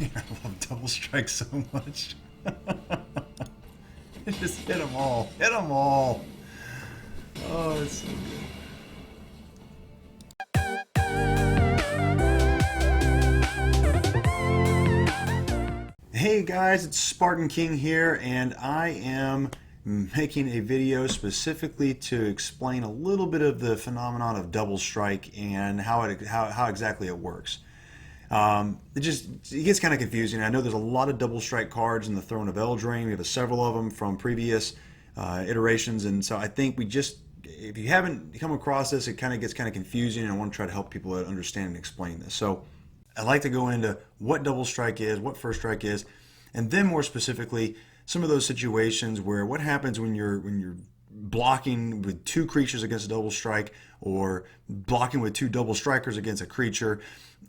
Man, I love double strike so much. Just hit them all. Hit them all. Oh, it's so good. Hey guys, it's Spartan King here, and I am making a video specifically to explain a little bit of the phenomenon of double strike and how exactly it works. It gets kind of confusing. I know there's a lot of double strike cards in the Throne of Eldraine. We have several of them from previous iterations, and so I think if you haven't come across this, it kind of gets kind of confusing, and I want to try to help people understand and explain this. So I'd like to go into what double strike is, what first strike is, and then more specifically, some of those situations where what happens when you're blocking with two creatures against a double strike, or blocking with two double strikers against a creature,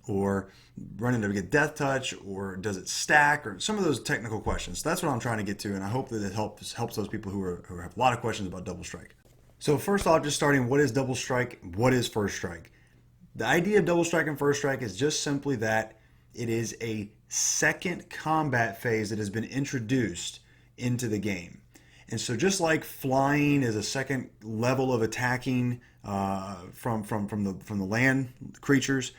or running to get death touch, or does it stack, or some of those technical questions. So that's what I'm trying to get to, and I hope that it helps those people who have a lot of questions about double strike. So first off, just starting, what is double strike? What is first strike? The idea of double strike and first strike is just simply that it is a second combat phase that has been introduced into the game. And so just like flying is a second level of attacking from the land creatures,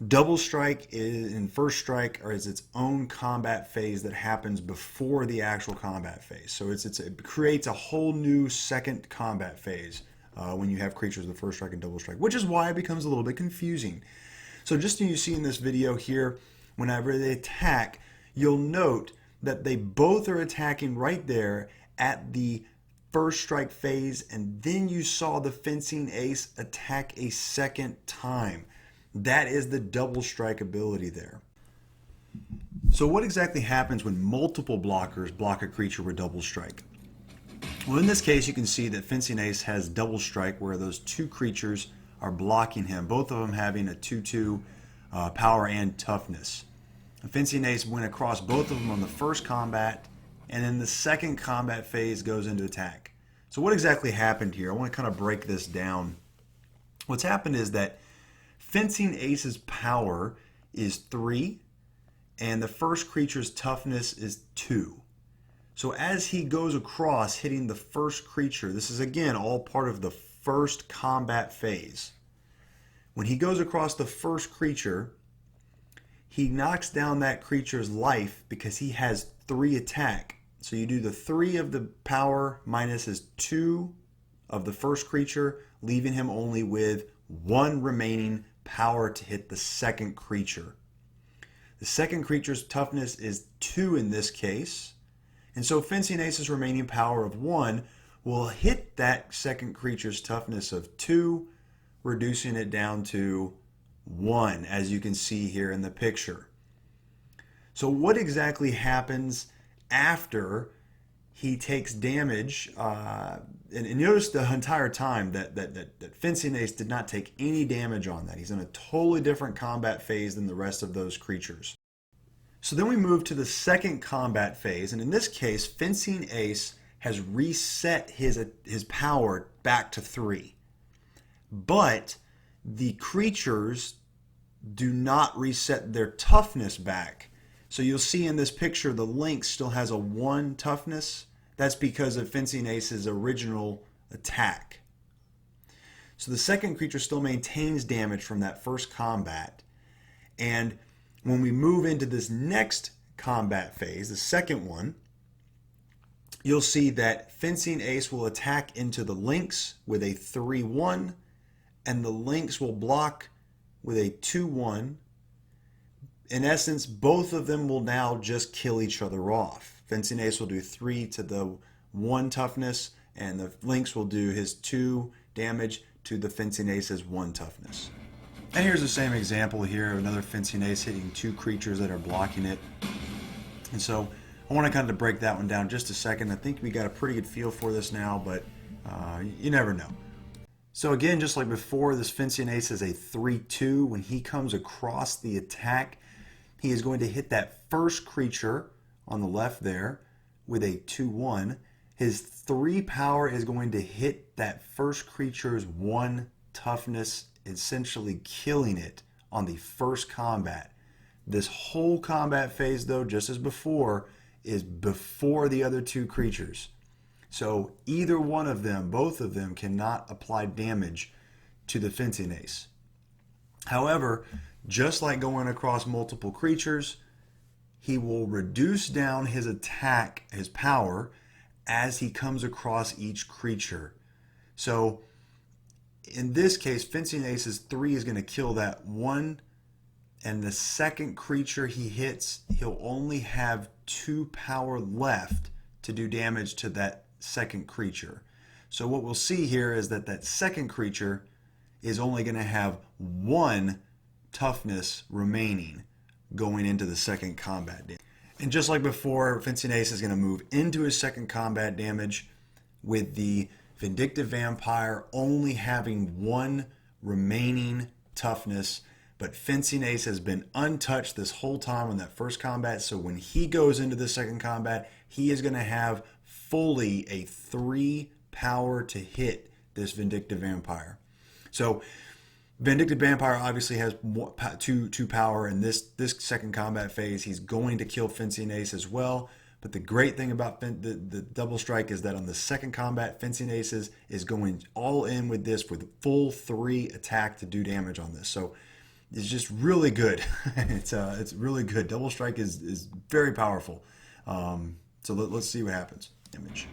double strike and first strike is its own combat phase that happens before the actual combat phase. So it creates a whole new second combat phase when you have creatures with first strike and double strike, which is why it becomes a little bit confusing. So just as you see in this video here, whenever they attack, you'll note that they both are attacking right there at the first strike phase, and then you saw the fencing ace attack a second time. That is the double strike ability there. So what exactly happens when multiple blockers block a creature with double strike? Well, in this case, you can see that fencing ace has double strike where those two creatures are blocking him, both of them having a 2/2 power and toughness. Fencing ace went across both of them on the first combat, and then the second combat phase goes into attack. So what exactly happened here? I want to kind of break this down. What's happened is that fencing ace's power is 3, and the first creature's toughness is 2. So as he goes across hitting the first creature, this is again all part of the first combat phase. When he goes across the first creature, he knocks down that creature's life because he has 3 attack. So you do the 3 of the power minus his 2 of the first creature, leaving him only with 1 remaining power to hit the second creature. The second creature's toughness is 2 in this case. And so fencing ace's remaining power of 1 will hit that second creature's toughness of 2, reducing it down to 1, as you can see here in the picture. So what exactly happens after he takes damage? And notice the entire time that fencing ace did not take any damage on that. He's in a totally different combat phase than the rest of those creatures. So then we move to the second combat phase, and in this case, fencing ace has reset his power back to 3. But the creatures do not reset their toughness back. So you'll see in this picture the lynx still has a 1 toughness. That's because of fencing ace's original attack. So the second creature still maintains damage from that first combat. And when we move into this next combat phase, the second one, you'll see that fencing ace will attack into the lynx with a 3/1, and the lynx will block with a 2/1. In essence, both of them will now just kill each other off. Fencing ace will do 3 to the 1 toughness, and the lynx will do his 2 damage to the fencing ace's 1 toughness. And here's the same example here of another fencing ace hitting 2 creatures that are blocking it. And so I want to kind of break that one down just a second. I think we got a pretty good feel for this now, but you never know. So again, just like before, this fencing ace is a 3/2. When he comes across the attack, he is going to hit that first creature on the left there with a 2/1. His 3 power is going to hit that first creature's 1 toughness, essentially killing it on the first combat. This whole combat phase, though, just as before, is before the other two creatures. So either one of them, both of them, cannot apply damage to the fencing ace. However, just like going across multiple creatures, he will reduce down his attack, his power, as he comes across each creature. So in this case, fencing aces 3 is going to kill that one, and the second creature he hits, he'll only have 2 power left to do damage to that second creature. So what we'll see here is that that second creature is only going to have 1 toughness remaining going into the second combat damage. And just like before, fencing ace is going to move into his second combat damage with the vindictive vampire only having 1 remaining toughness. But fencing ace has been untouched this whole time in that first combat, so when he goes into the second combat, he is going to have fully a 3 power to hit this vindictive vampire. So vindictive vampire obviously has 2 power in this second combat phase. He's going to kill fencing ace as well. But the great thing about the double strike is that on the second combat, fencing aces is going all in with this with full 3 attack to do damage on this. So it's just really good. It's really good. Double strike is very powerful. So let's see what happens. Image.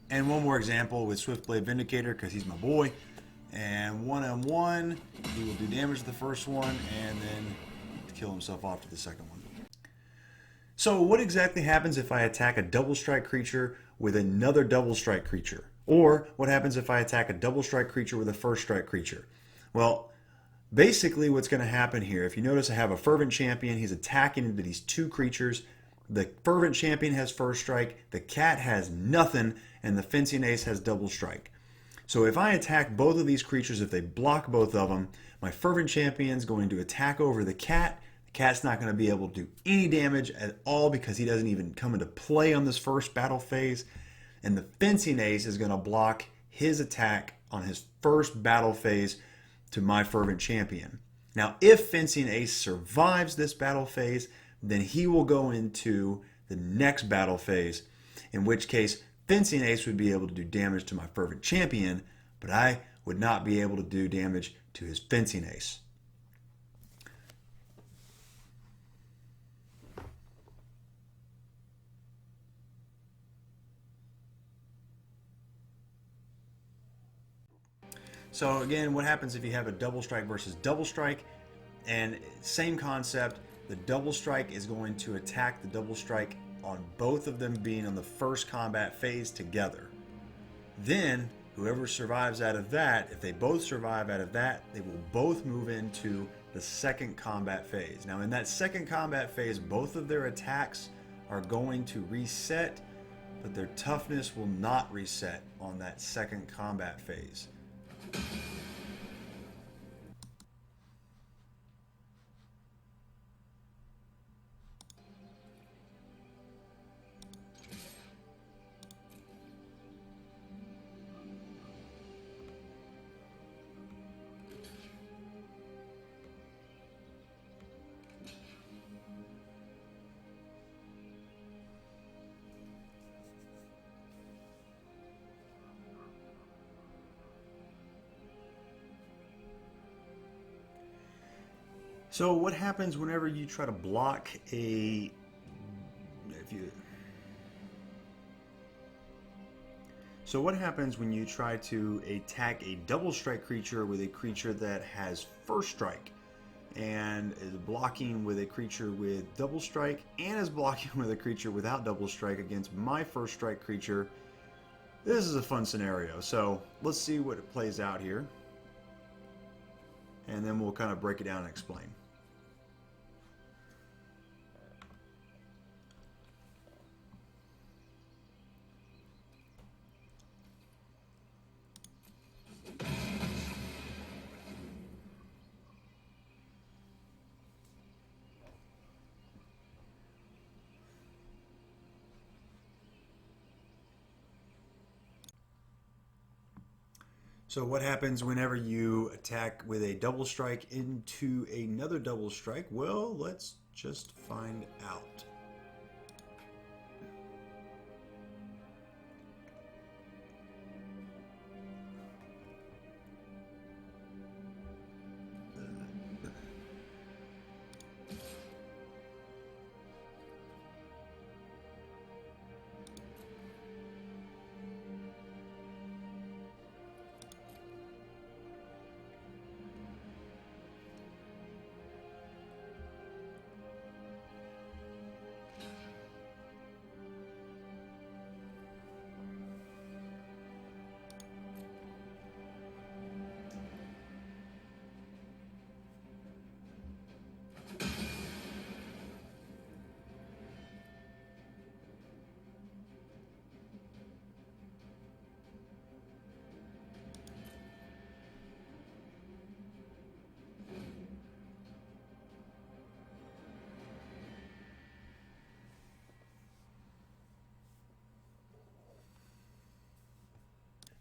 And one more example with Swiftblade Vindicator, because he's my boy. And 1-on-1, he will do damage to the first one and then kill himself off to the second one. So what exactly happens if I attack a double strike creature with another double strike creature? Or what happens if I attack a double strike creature with a first strike creature? Well, basically what's going to happen here, if you notice I have a Fervent Champion, he's attacking into these 2 creatures. The Fervent Champion has first strike, the cat has nothing, and the fencing ace has double strike. So if I attack both of these creatures, if they block both of them, my Fervent Champion is going to attack over the cat. The cat's not going to be able to do any damage at all because he doesn't even come into play on this first battle phase. And the fencing ace is going to block his attack on his first battle phase to my Fervent Champion. Now, if fencing ace survives this battle phase, then he will go into the next battle phase, in which case fencing ace would be able to do damage to my Fervent Champion, but I would not be able to do damage to his fencing ace. So again, what happens if you have a double strike versus double strike? And same concept, the double strike is going to attack the double strike on both of them being on the first combat phase together. Then whoever survives out of that, if they both survive out of that, they will both move into the second combat phase. Now in that second combat phase, both of their attacks are going to reset, but their toughness will not reset on that second combat phase. So what happens whenever you try to block So what happens when you try to attack a double strike creature with a creature that has first strike and is blocking with a creature with double strike and is blocking with a creature without double strike against my first strike creature? This is a fun scenario. So let's see what it plays out here, and then we'll kind of break it down and explain. So what happens whenever you attack with a double strike into another double strike? Well, let's just find out.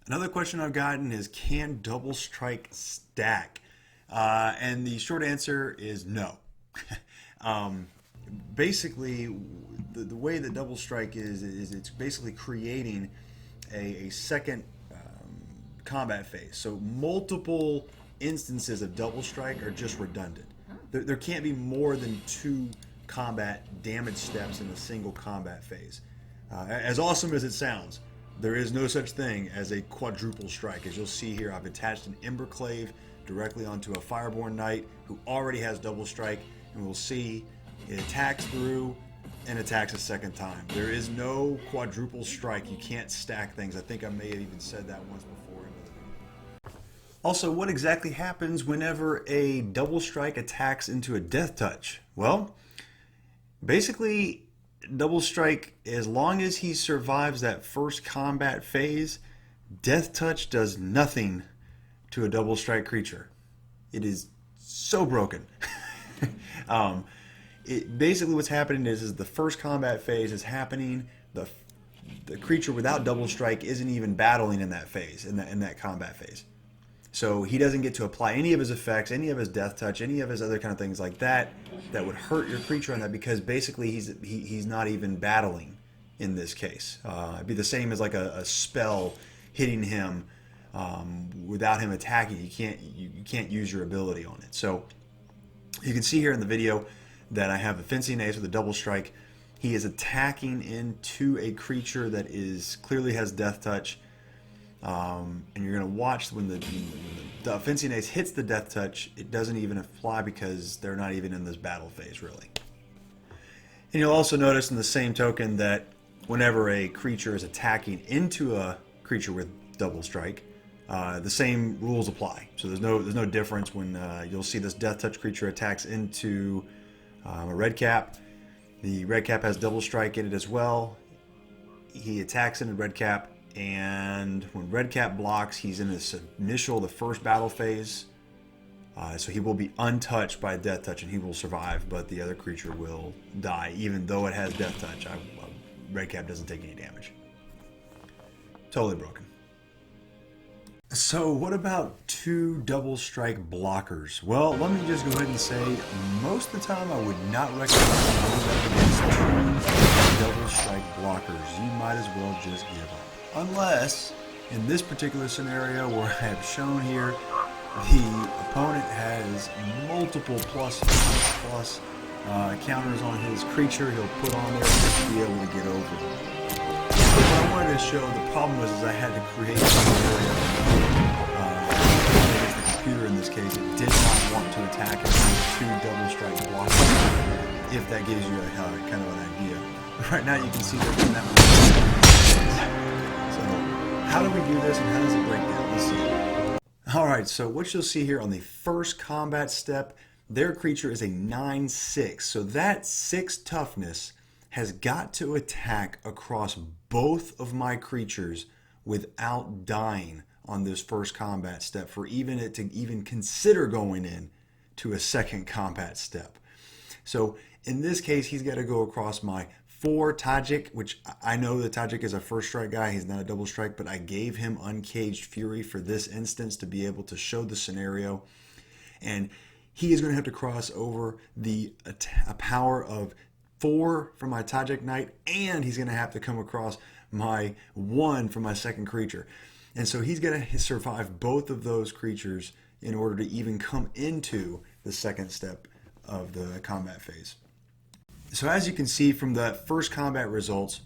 Another question I've gotten is, can double strike stack? And the short answer is no. Basically, the way that double strike is it's basically creating a second combat phase. So multiple instances of double strike are just redundant. There can't be more than 2 combat damage steps in a single combat phase. As awesome as it sounds, there is no such thing as a quadruple strike. As you'll see here, I've attached an Emberclave directly onto a Fireborn Knight who already has double strike, and we'll see it attacks through and attacks a second time. There is no quadruple strike. You can't stack things. I think I may have even said that once before. Also, what exactly happens whenever a double strike attacks into a death touch? Well, basically, double strike, as long as he survives that first combat phase, death touch does nothing to a double strike creature. It is so broken. Basically what's happening is the first combat phase is happening. The creature without double strike isn't even battling in that phase, in that combat phase. So he doesn't get to apply any of his effects, any of his death touch, any of his other kind of things like that would hurt your creature on that, because basically he's not even battling in this case. It'd be the same as like a spell hitting him without him attacking. You can't use your ability on it. So you can see here in the video that I have a fencing ace with a double strike. He is attacking into a creature that clearly has death touch. And you're going to watch when the fencing ace hits the death touch, it doesn't even apply because they're not even in this battle phase, really. And you'll also notice in the same token that whenever a creature is attacking into a creature with double strike, the same rules apply. So there's no difference when you'll see this death touch creature attacks into a red cap. The red cap has double strike in it as well. He attacks into red cap. And when red cap blocks, he's in the first battle phase, so he will be untouched by death touch and he will survive, but the other creature will die even though it has death touch. Red cap doesn't take any damage. Totally broken. So what about 2 double strike blockers? Well, let me just go ahead and say, most of the time I would not recommend going up against 2 double strike blockers. You might as well just give up. Unless, in this particular scenario where I have shown here, the opponent has multiple plus counters on his creature he'll put on there to be able to get over. So what I wanted to show, the problem was I had to create a scenario against the computer in this case. It did not want to attack it with 2 double strike blockers, if that gives you a kind of an idea. Right now you can see that in that one. How do we do this and how does it break down? Let's see. Alright, so what you'll see here on the first combat step, their creature is a 9/6. So that 6 toughness has got to attack across both of my creatures without dying on this first combat step for it to even consider going in to a second combat step. So in this case, he's got to go across my for Tajik, which I know that Tajik is a first strike guy. He's not a double strike, but I gave him Uncaged Fury for this instance to be able to show the scenario. And he is going to have to cross over a power of 4 for my Tajik Knight, and he's going to have to come across my 1 for my second creature. And so he's going to survive both of those creatures in order to even come into the second step of the combat phase. So as you can see from the first combat results,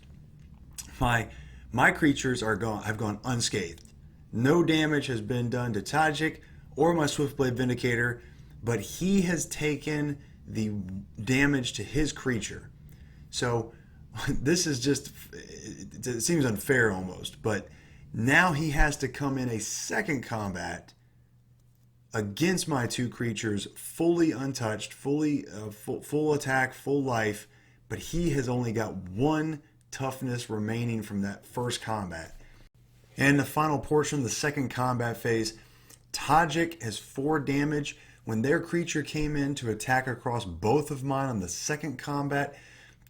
my creatures have gone unscathed. No damage has been done to Tajik or my Swiftblade Vindicator, but he has taken the damage to his creature. So this is just, it seems unfair almost, but now he has to come in a second combat against my 2 creatures, fully untouched, full attack, full life, but he has only got 1 toughness remaining from that first combat. And the final portion, the second combat phase, Tajik has 4 damage. When their creature came in to attack across both of mine on the second combat,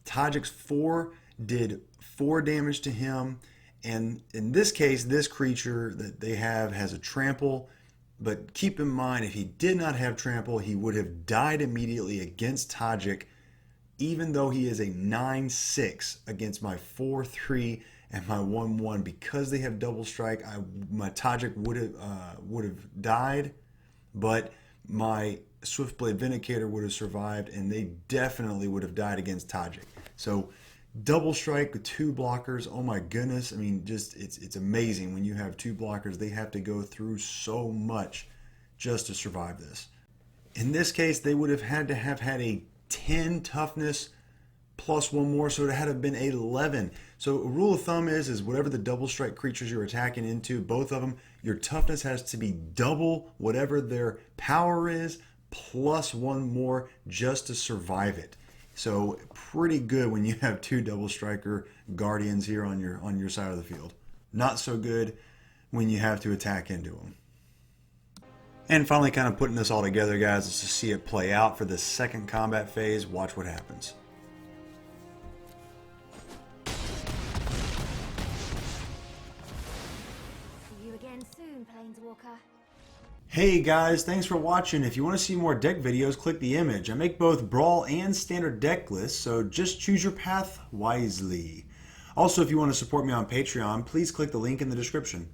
Tajik's 4 did 4 damage to him. And in this case, this creature that they have has a trample. But keep in mind, if he did not have trample, he would have died immediately against Tajik, even though he is a 9/6 against my 4/3 and my 1/1. Because they have double strike, my Tajik would have died, but my Swiftblade Vindicator would have survived, and they definitely would have died against Tajik. So double strike with 2 blockers, oh my goodness. I mean, just it's amazing when you have 2 blockers. They have to go through so much just to survive this. In this case, they would have had a 10 toughness plus 1 more, so it had to have been 11. So a rule of thumb is whatever the double strike creatures you're attacking into, both of them, your toughness has to be double whatever their power is plus 1 more just to survive it. So pretty good when you have 2 double striker guardians here on your side of the field. Not so good when you have to attack into them. And finally, kind of putting this all together, guys, is to see it play out for the second combat phase. Watch what happens. See you again soon, Planeswalker. Hey guys, thanks for watching. If you want to see more deck videos, click the image. I make both Brawl and standard deck lists, so just choose your path wisely. Also, if you want to support me on Patreon, please click the link in the description.